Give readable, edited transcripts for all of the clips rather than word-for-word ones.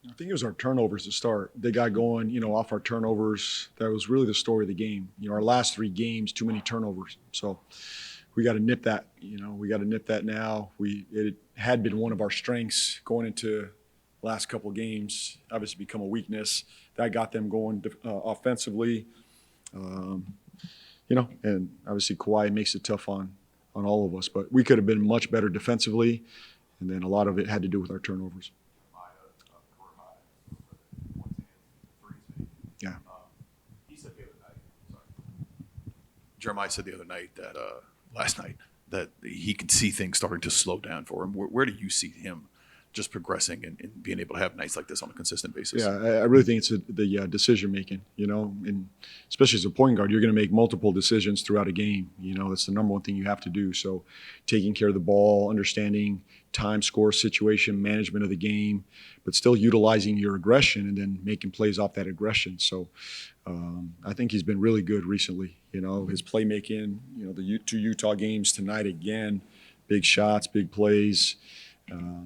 I think it was our turnovers to start. They got going, off our turnovers. That was really the story of the game. Our last 3 games, too many turnovers. So we got to nip that. We got to nip that now. It had been one of our strengths going into last couple of games. Obviously, become a weakness. That got them going offensively. And obviously Kawhi makes it tough on all of us. But we could have been much better defensively, and then a lot of it had to do with our turnovers. Yeah. He said the other night, Jeremiah said the other night that last night that he could see things starting to slow down for him. Where do you see him just progressing and being able to have nights like this on a consistent basis? Yeah, I really think it's the decision making, and especially as a point guard, you're going to make multiple decisions throughout a game. That's the number one thing you have to do. So taking care of the ball, understanding time, score, situation, management of the game, but still utilizing your aggression and then making plays off that aggression. So I think he's been really good recently. His playmaking, the 2 Utah games tonight again, big shots, big plays.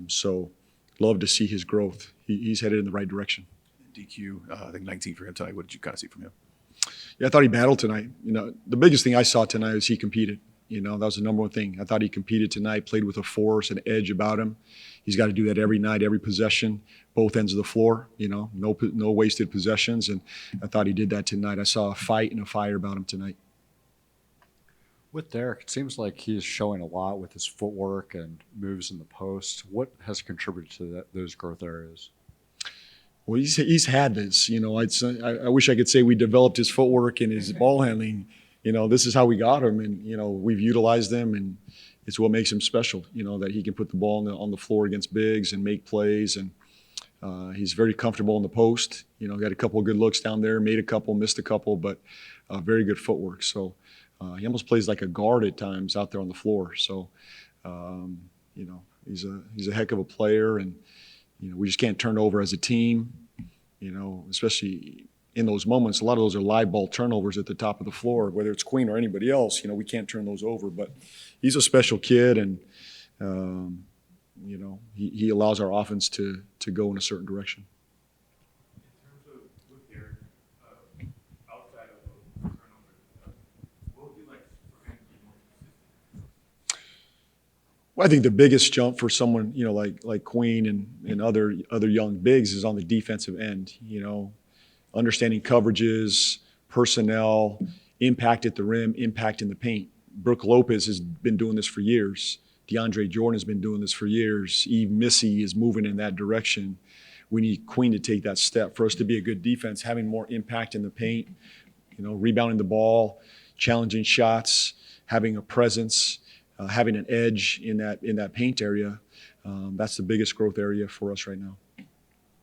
So love to see his growth. He's headed in the right direction. DQ, I think 19 for him tonight. What did you kind of see from him? Yeah, I thought he battled tonight. The biggest thing I saw tonight was he competed. That was the number one thing. I thought he competed tonight, played with a force, an edge about him. He's got to do that every night, every possession, both ends of the floor, no wasted possessions. And I thought he did that tonight. I saw a fight and a fire about him tonight. With Derek, it seems like he is showing a lot with his footwork and moves in the post. What has contributed to those growth areas? Well, he's had this. I wish I could say we developed his footwork and his ball handling. This is how we got him, and we've utilized them, and it's what makes him special. That he can put the ball on the floor against bigs and make plays, and he's very comfortable in the post. Got a couple of good looks down there, made a couple, missed a couple, but very good footwork. So. He almost plays like a guard at times out there on the floor. So, he's a heck of a player, and we just can't turn over as a team. Especially in those moments, a lot of those are live ball turnovers at the top of the floor, whether it's Queen or anybody else. We can't turn those over. But he's a special kid, and he allows our offense to go in a certain direction. Well, I think the biggest jump for someone, like Queen and other young bigs is on the defensive end. Understanding coverages, personnel, impact at the rim, impact in the paint. Brook Lopez has been doing this for years. DeAndre Jordan has been doing this for years. Eve Missy is moving in that direction. We need Queen to take that step for us to be a good defense, having more impact in the paint, rebounding the ball, challenging shots, having a presence. Having an edge in that paint area, that's the biggest growth area for us right now.